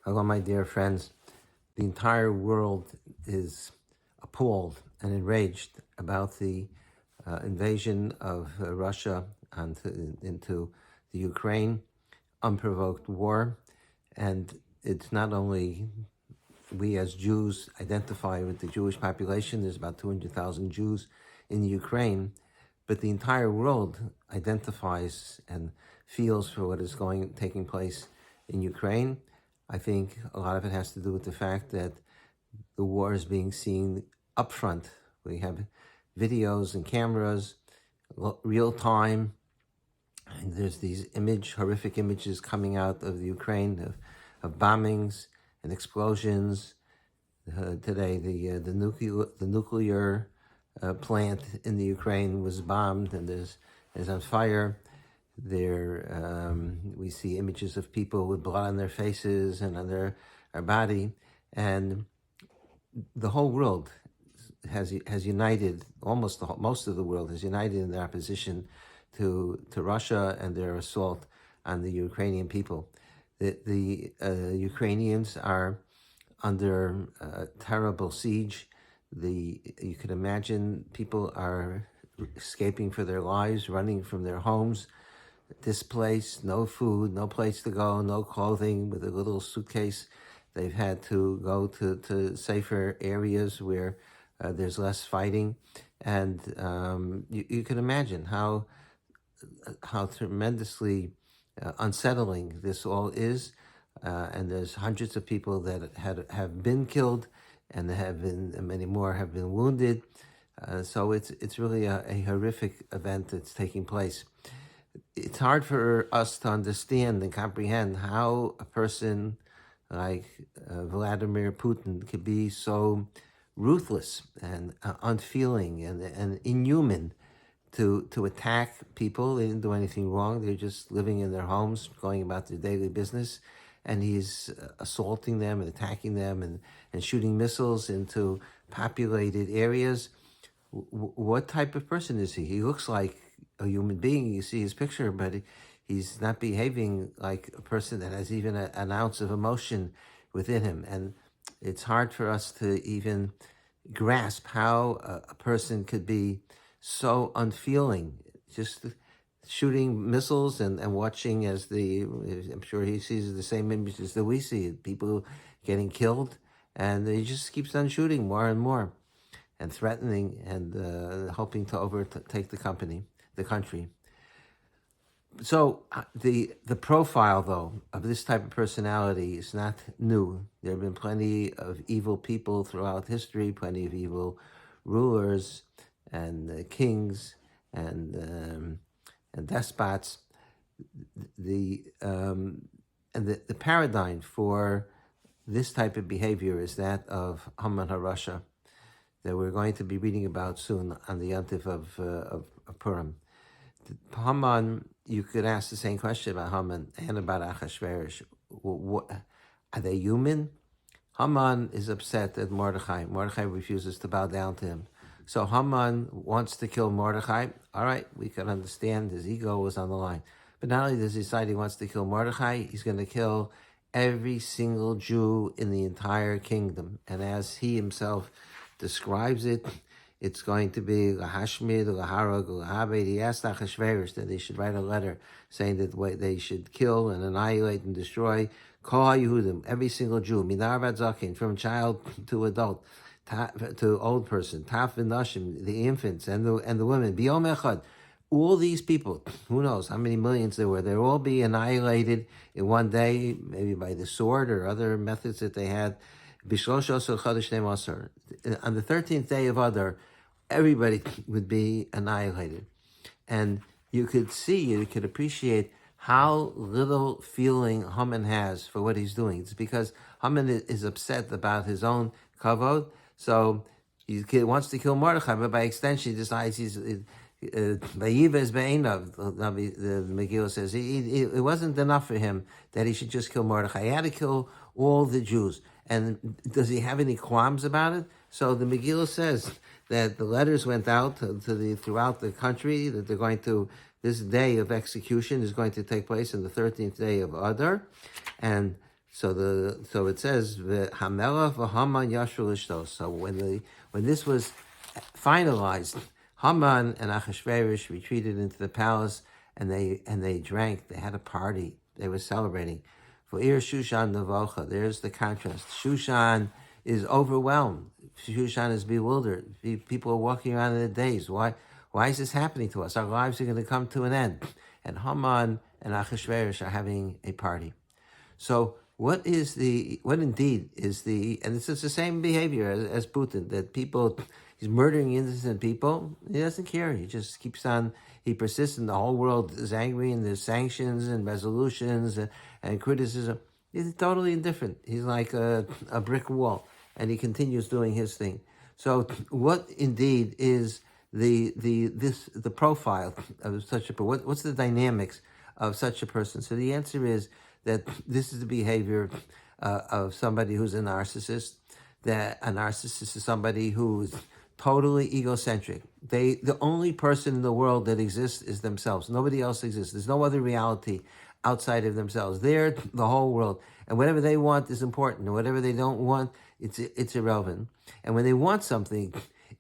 Hello, my dear friends. The entire world is appalled and enraged about the invasion of Russia into the Ukraine, unprovoked war. And it's not only we as Jews identify with the Jewish population, there's about 200,000 Jews in Ukraine, but the entire world identifies and feels for what is taking place in Ukraine. I think a lot of it has to do with the fact that the war is being seen up front. We have videos and cameras, real time, and there's these horrific images coming out of the Ukraine of bombings and explosions. Today, the nuclear plant in the Ukraine was bombed and is on fire. We see images of people with blood on their faces and on their body, and the whole world has united. Most of the world has united in their opposition to Russia and their assault on the Ukrainian people. The Ukrainians are under terrible siege. You can imagine people are escaping for their lives, running from their homes, displaced, no food, no place to go, no clothing. With a little suitcase, they've had to go to safer areas where there's less fighting. And you can imagine how tremendously unsettling this all is. And there's hundreds of people that have been killed, and many more have been wounded. So it's really a horrific event that's taking place. It's hard for us to understand and comprehend how a person like Vladimir Putin could be so ruthless and unfeeling and inhuman to attack people. They didn't do anything wrong. They're just living in their homes, going about their daily business, and he's assaulting them and attacking them and shooting missiles into populated areas. What type of person is he? He looks like a human being. You see his picture, but he's not behaving like a person that has even an ounce of emotion within him. And it's hard for us to even grasp how a person could be so unfeeling, just shooting missiles and watching I'm sure he sees the same images that we see, people getting killed, and he just keeps on shooting more and more and threatening and hoping to overtake the country. So the profile, though, of this type of personality is not new. There have been plenty of evil people throughout history, plenty of evil rulers and kings and despots. The paradigm for this type of behavior is that of Haman HaRasha, that we're going to be reading about soon on the Yontif of Purim. Haman, you could ask the same question about Haman and about Achashverosh. What, are they human? Haman is upset that Mordechai refuses to bow down to him. So Haman wants to kill Mordechai. All right, we can understand his ego was on the line. But not only does he decide he wants to kill Mordechai, he's going to kill every single Jew in the entire kingdom. And as he himself describes it, it's going to be Lahashmid, Laharag, Lahabed. He asked Achashverosh that they should write a letter saying that they should kill and annihilate and destroy Kol HaYehudim, every single Jew, Minar Vad Zaken, from child to adult, to old person, Taf v'Nashim, the infants and the women, Biyom Echad. All these people, who knows how many millions there were, they'll all be annihilated in one day, maybe by the sword or other methods that they had. On the 13th day of Adar, everybody would be annihilated. And you could appreciate how little feeling Haman has for what he's doing. It's because Haman is upset about his own kavod, so he wants to kill Mordechai, but by extension he decides the Megillah says it wasn't enough for him that he should just kill Mordechai. He had to kill all the Jews. And does he have any qualms about it? So the Megillah says that the letters went out throughout the country that they're going to, this day of execution is going to take place on the 13th day of Adar, and So it says Hamela v'Haman yashru l'shtos. So when this was finalized, Haman and Achashverosh retreated into the palace, and they drank. They had a party. They were celebrating. For Ir Shushan Navocha, there's the contrast. Shushan is overwhelmed. Shushan is bewildered. People are walking around in the days. Why is this happening to us? Our lives are going to come to an end. And Haman and Achashverosh are having a party. So what indeed is and it's the same behavior as Putin, that he's murdering innocent people. He doesn't care. He just keeps on, he persists, and the whole world is angry, and there's sanctions and resolutions and criticism. He's totally indifferent. He's like a brick wall, and he continues doing his thing. So what indeed is the profile of such a person? What's the dynamics of such a person? So the answer is that this is the behavior of somebody who's a narcissist. That a narcissist is somebody who's totally egocentric. The only person in the world that exists is themselves. Nobody else exists. There's no other reality outside of themselves. They're the whole world, and whatever they want is important, and whatever they don't want, it's irrelevant. And when they want something,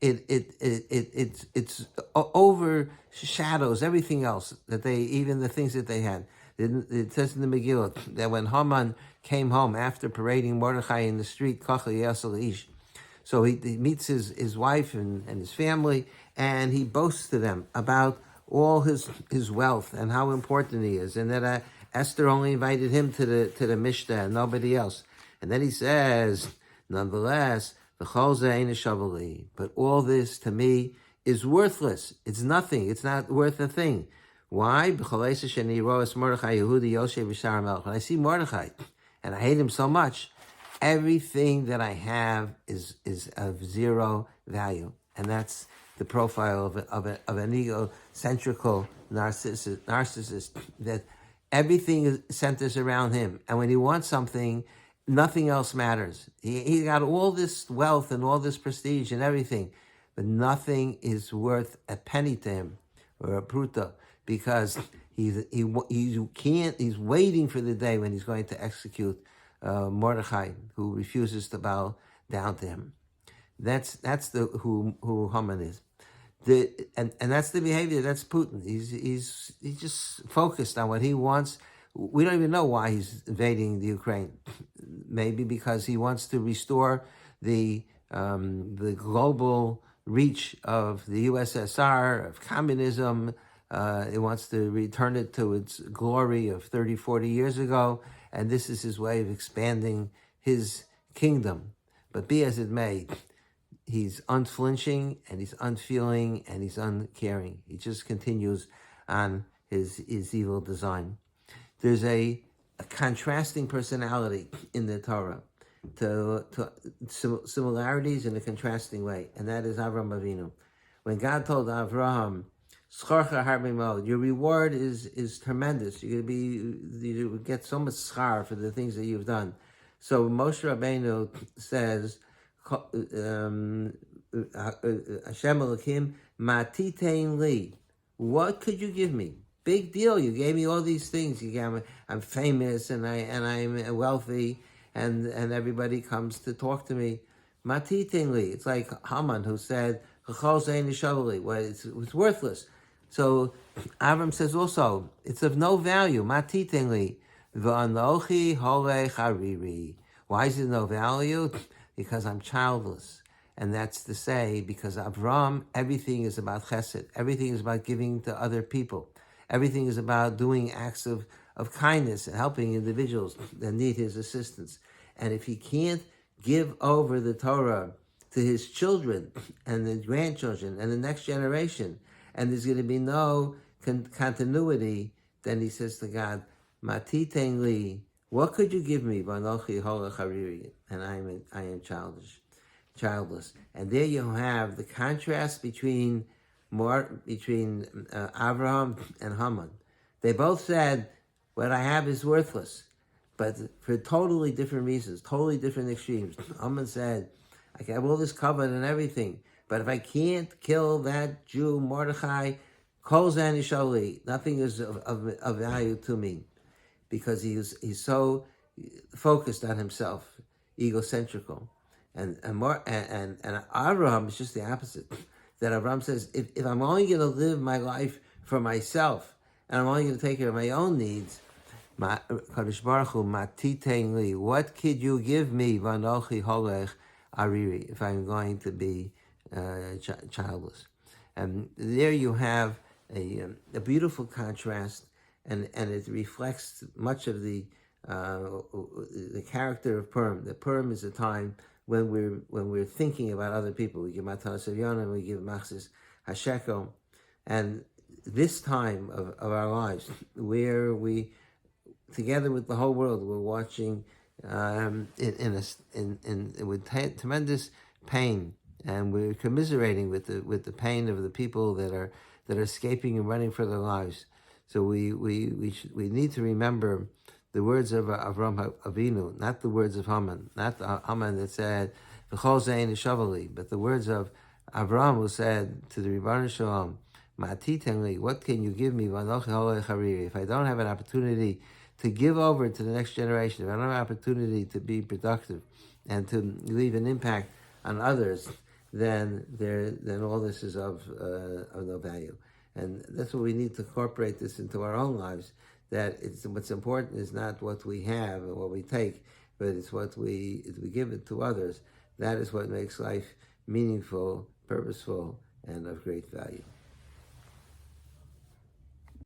it's overshadows everything else even the things that they had. It says in the Megillah that when Haman came home after parading Mordechai in the street, so he meets his wife and his family, and he boasts to them about all his wealth and how important he is, and that Esther only invited him to the Mishta and nobody else. And then he says, nonetheless, but all this to me is worthless. It's nothing. It's not worth a thing. Why? When I see Mordechai and I hate him so much, everything that I have is of zero value. And that's the profile of an egocentrical narcissist, that everything centers around him. And when he wants something, nothing else matters. He got all this wealth and all this prestige and everything, but nothing is worth a penny to him, or a pruta, because he's waiting for the day when he's going to execute Mordechai, who refuses to bow down to him. That's who Haman is. And that's the behavior. That's Putin. He's just focused on what he wants. We don't even know why he's invading the Ukraine. Maybe because he wants to restore the global reach of the USSR, of communism. He wants to return it to its glory of 30, 40 years ago. And this is his way of expanding his kingdom. But be as it may, he's unflinching, and he's unfeeling, and he's uncaring. He just continues on his evil design. There's a contrasting personality in the Torah, to similarities in a contrasting way, and that is Avraham Avinu. When God told Avraham, "Scharcha harbe mod," your reward is tremendous. You get so much schar for the things that you've done. So Moshe Rabbeinu says, Hashem Elokim, Matitein li. What could you give me? Big deal. You gave me all these things. I'm famous, and I'm wealthy, and everybody comes to talk to me. Matitein li. It's like Haman, who said, well, it's worthless. So Avram says also, it's of no value. Matitein li. V'anochi hole chariri. Why is it no value? Because I'm childless. And that's to say, because Avram, everything is about chesed. Everything is about giving to other people. Everything is about doing acts of kindness and helping individuals that need his assistance. And if he can't give over the Torah to his children and the grandchildren and the next generation, and there's going to be no continuity, then he says to God, Matitein li, what could you give me? And I am childless. And there you have the contrast between Avraham and Haman. They both said, what I have is worthless, but for totally different reasons, totally different extremes. Haman said, I can have all this covered and everything, but if I can't kill that Jew, Mordechai, kol zeh shali, nothing is of value to me, because he's so focused on himself, egocentrical. And Abraham is just the opposite. That Abraham says, if I'm only going to live my life for myself, and I'm only going to take care of my own needs, Kadosh Baruch Hu, matitein li, what could you give me, vanochi holech ariri, if I'm going to be childless? And there you have a beautiful contrast, and it reflects much of the character of Purim. The Purim is a time when we're thinking about other people. We give Matanas Avyon, we give Machzis Hashekel, and this time of our lives, where we, together with the whole world, we're watching with tremendous pain, and we're commiserating with the pain of the people that are escaping and running for their lives. So we need to remember the words of Avraham Avinu, not the words of Haman, not the Haman that said "V'chol zein shavali," but the words of Avraham, who said to the Rebbeinu Shalom, "Ma'atiten li, what can you give me? V'anochi holech hariri." If I don't have an opportunity to give over to the next generation, if I don't have an opportunity to be productive and to leave an impact on others, then all this is of no value. And that's what we need to incorporate this into our own lives. That what's important is not what we have and what we take, but it's what we give it to others. That is what makes life meaningful, purposeful, and of great value.